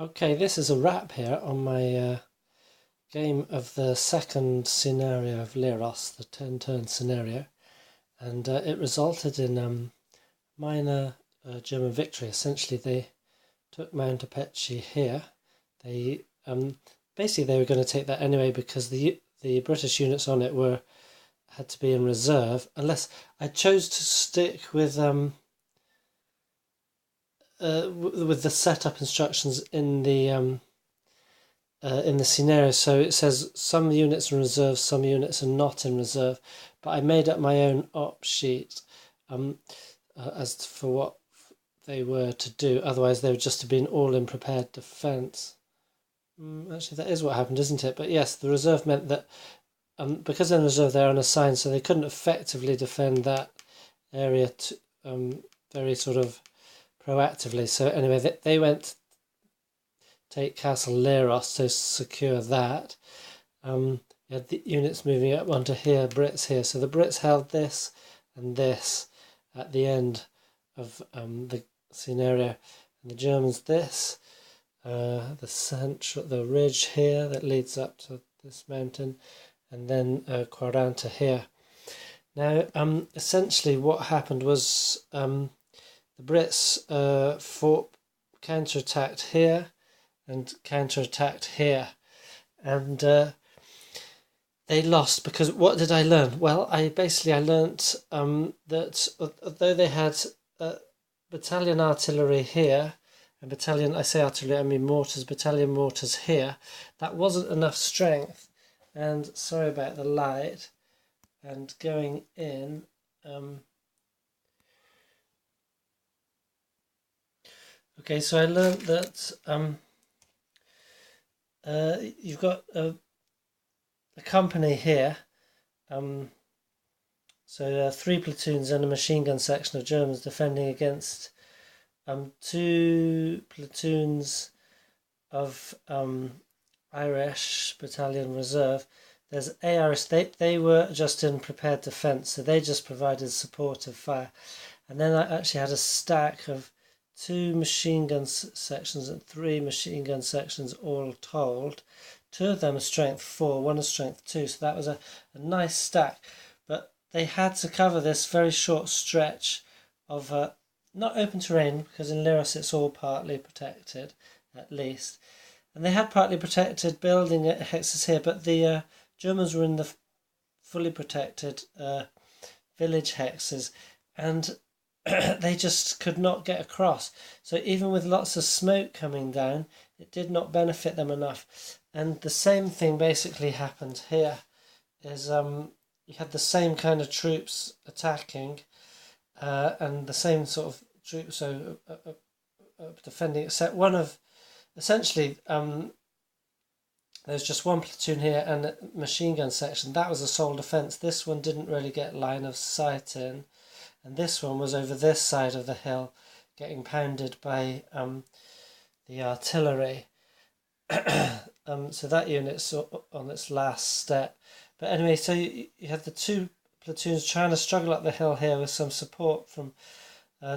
Okay, this is a wrap here on my game of the second scenario of Leros, the 10-turn scenario, and it resulted in minor German victory. Essentially, they took Mount Apache here. They basically they were going to take that anyway because the British units on it had to be in reserve, unless I chose to stick with the setup instructions in the scenario. So it says some units are in reserve, some units are not in reserve, but I made up my own op sheet as for what they were to do. Otherwise they would just have been all in prepared defence. Actually, that is what happened, isn't it? But yes, the reserve meant that because they're in reserve, they're unassigned, so they couldn't effectively defend that area very sort of proactively. So anyway, they went take Castle Leros to secure that. You had the units moving up onto here, Brits here. So the Brits held this and this at the end of the scenario, and the Germans this. The ridge here that leads up to this mountain, and then Quaranta here. Now, essentially, what happened was the Brits counterattacked here and counterattacked here, and they lost because what did I learn? Well, I learnt that although they had battalion artillery here and battalion, I say artillery, I mean mortars, battalion mortars here, that wasn't enough strength. And sorry about the light. And going in, okay, so I learnt that you've got a company here, so 3 platoons and a machine gun section of Germans defending against 2 platoons of Irish battalion reserve. There's Irish, they were just in prepared defence, so they just provided supportive fire. And then I actually had a stack of 2 machine gun sections and 3 machine gun sections all told. 2 of them are strength 4, 1 is strength 2, so that was a nice stack. But they had to cover this very short stretch of not open terrain, because in Leros it's all partly protected, at least. And they had partly protected building hexes here, but the Germans were in the fully protected village hexes, and they just could not get across. So even with lots of smoke coming down, it did not benefit them enough. And the same thing basically happened here, is you had the same kind of troops attacking, and the same sort of troops defending, except one of, essentially, there's just 1 platoon here and a machine gun section. That was a sole defence. This one didn't really get line of sight in, and this one was over this side of the hill, getting pounded by the artillery. So that unit's on its last step. But anyway, so you had the 2 platoons trying to struggle up the hill here with some support from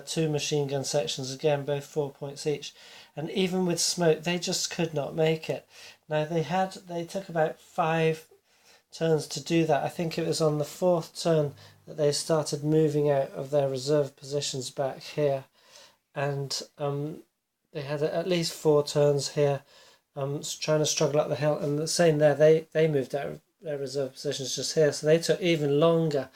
2 machine gun sections, again both 4 points each, and even with smoke they just could not make it. Now they took about 5 turns to do that. I think it was on the 4th turn that they started moving out of their reserve positions back here, and they had at least 4 turns here trying to struggle up the hill, and the same there, they moved out of their reserve positions just here, so they took even longer,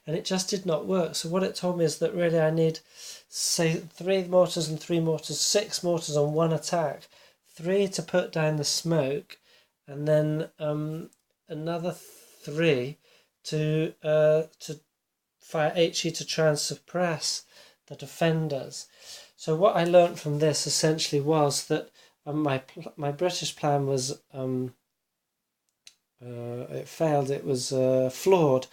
and it just did not work. So what it told me is that really I need, say, 3 mortars and 3 mortars, 6 mortars on 1 attack, 3 to put down the smoke, and then another 3 to fire HE to try and suppress the defenders. So what I learnt from this essentially was that my British plan was it failed. It was flawed,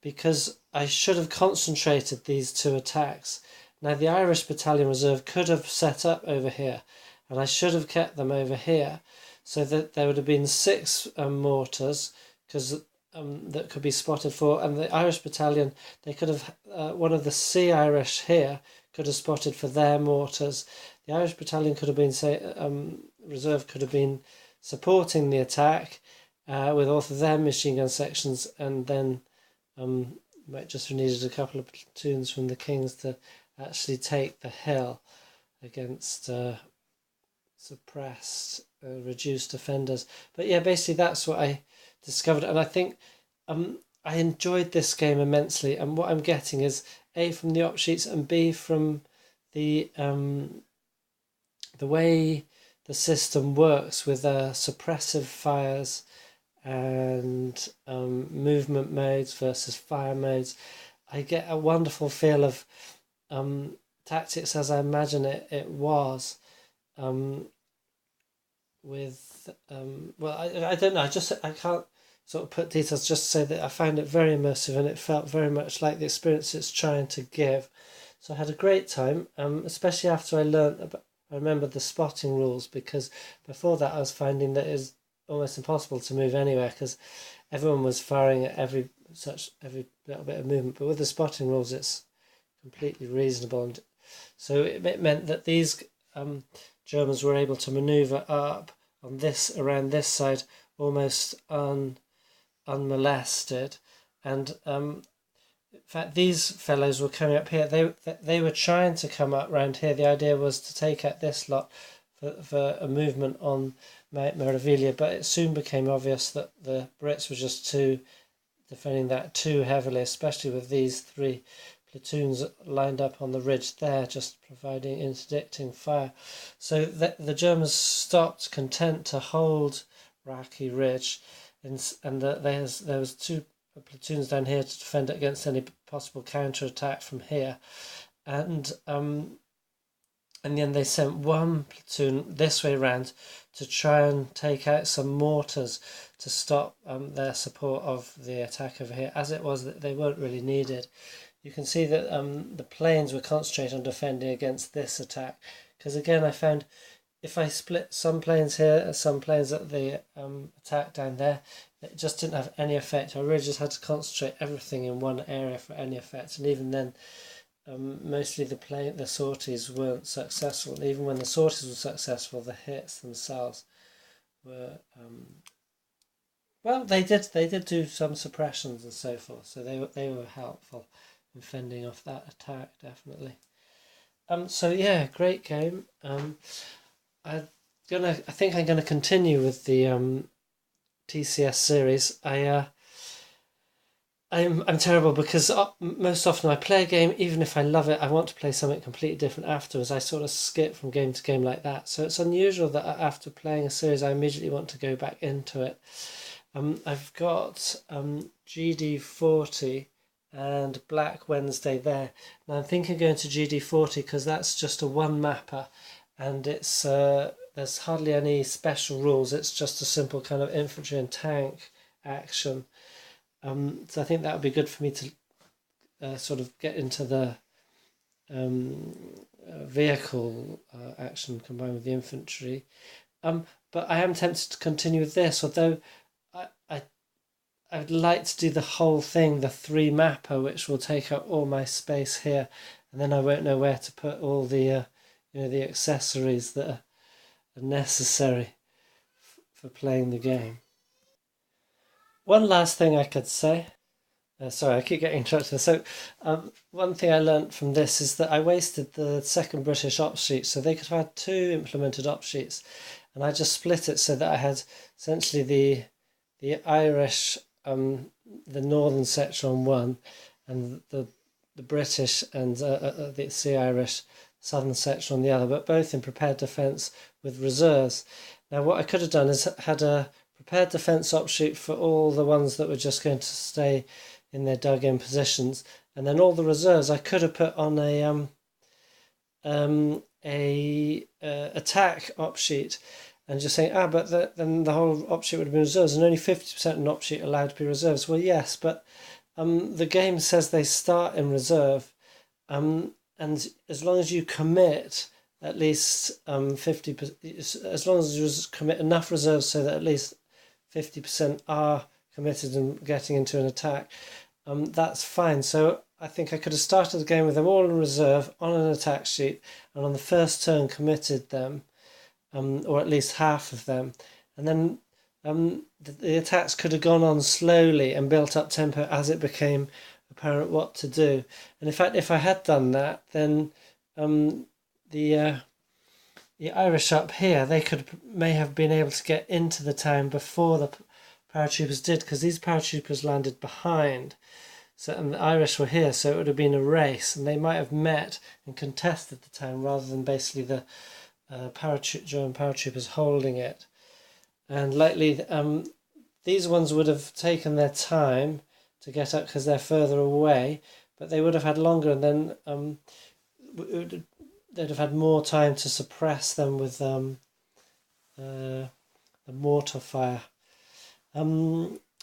because I should have concentrated these 2 attacks. Now the Irish Battalion Reserve could have set up over here, and I should have kept them over here, so that there would have been 6 mortars, because that could be spotted for, and the Irish Battalion, they could have one of the Sea Irish here could have spotted for their mortars. The Irish Battalion could have been, say, reserve could have been supporting the attack with all of their machine gun sections, and then might just have needed a couple of platoons from the Kings to actually take the hill against suppressed, reduced defenders. But yeah, basically that's what I discovered, and I think I enjoyed this game immensely. And what I'm getting is A, from the opsheets, and B, from the way the system works with suppressive fires and movement modes versus fire modes. I get a wonderful feel of tactics as I imagine it was. With well, I don't know. I can't sort of put details. Just to say that I found it very immersive, and it felt very much like the experience it's trying to give. So I had a great time, especially after I learnt about. I remembered the spotting rules, because before that I was finding that it was almost impossible to move anywhere because everyone was firing at every little bit of movement. But with the spotting rules, it's completely reasonable, and so it meant that these Germans were able to manoeuvre up on around this side almost unmolested, and in fact these fellows were coming up here. They were trying to come up round here. The idea was to take out this lot for a movement on Meraviglia, but it soon became obvious that the Brits were just defending that too heavily, especially with these three platoons lined up on the ridge there, just interdicting fire. So the Germans stopped, content to hold Raki Ridge, and there was two platoons down here to defend it against any possible counter-attack from here, and then they sent one platoon this way round to try and take out some mortars to stop their support of the attack over here. As it was, that they weren't really needed. You can see that the planes were concentrating on defending against this attack, because again I found if I split some planes here and some planes at the attack down there, it just didn't have any effect. I really just had to concentrate everything in one area for any effect, and even then mostly the sorties weren't successful. And even when the sorties were successful, the hits themselves were well, they did do some suppressions and so forth, so they were helpful in fending off that attack, definitely. So yeah, great game. I think I'm gonna continue with the TCS series. I'm terrible because most often I play a game, even if I love it, I want to play something completely different afterwards. I sort of skip from game to game like that. So it's unusual that after playing a series, I immediately want to go back into it. I've got GD40 and Black Wednesday there. Now I'm thinking of going to GD40 because that's just a one mapper, and it's there's hardly any special rules. It's just a simple kind of infantry and tank action. So I think that would be good for me to sort of get into the vehicle action combined with the infantry. But I am tempted to continue with this, although I would like to do the whole thing, the three mapper, which will take up all my space here, and then I won't know where to put all the the accessories that are necessary for playing the game. One last thing I could say. Sorry, I keep getting interrupted. So, one thing I learnt from this is that I wasted the second British op sheet, so they could have had two implemented op sheets, and I just split it so that I had essentially the Irish, the northern section on one, and the British and the Irish southern section on the other, but both in prepared defence with reserves. Now, what I could have done is had a prepared defence op sheet for all the ones that were just going to stay in their dug-in positions, and then all the reserves I could have put on a attack op sheet, and just saying, but then the whole op sheet would have been reserves, and only 50% of an op sheet allowed to be reserves. Well, yes, but the game says they start in reserve, and as long as you commit at least 50%, as long as you commit enough reserves so that at least 50% are committed and getting into an attack, that's fine. So I think I could have started the game with them all in reserve on an attack sheet, and on the first turn committed them, or at least half of them, and then the attacks could have gone on slowly and built up tempo as it became apparent what to do. And in fact, if I had done that, then the Irish up here, they may have been able to get into the town before the paratroopers did, because these paratroopers landed behind. So, and the Irish were here, so it would have been a race, and they might have met and contested the town rather than basically the German paratroopers holding it. And likely, these ones would have taken their time to get up because they're further away, but they would have had longer, and then they'd have had more time to suppress them with the mortar fire.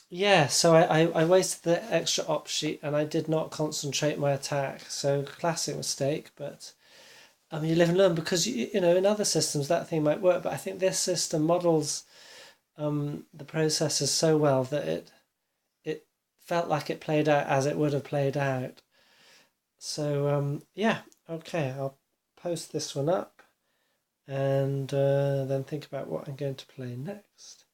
Yeah, so I wasted the extra op sheet and I did not concentrate my attack. So classic mistake, but you live and learn, because you know, in other systems that thing might work, but I think this system models the processes so well that it felt like it played out as it would have played out. So yeah, okay, I'll post this one up and then think about what I'm going to play next.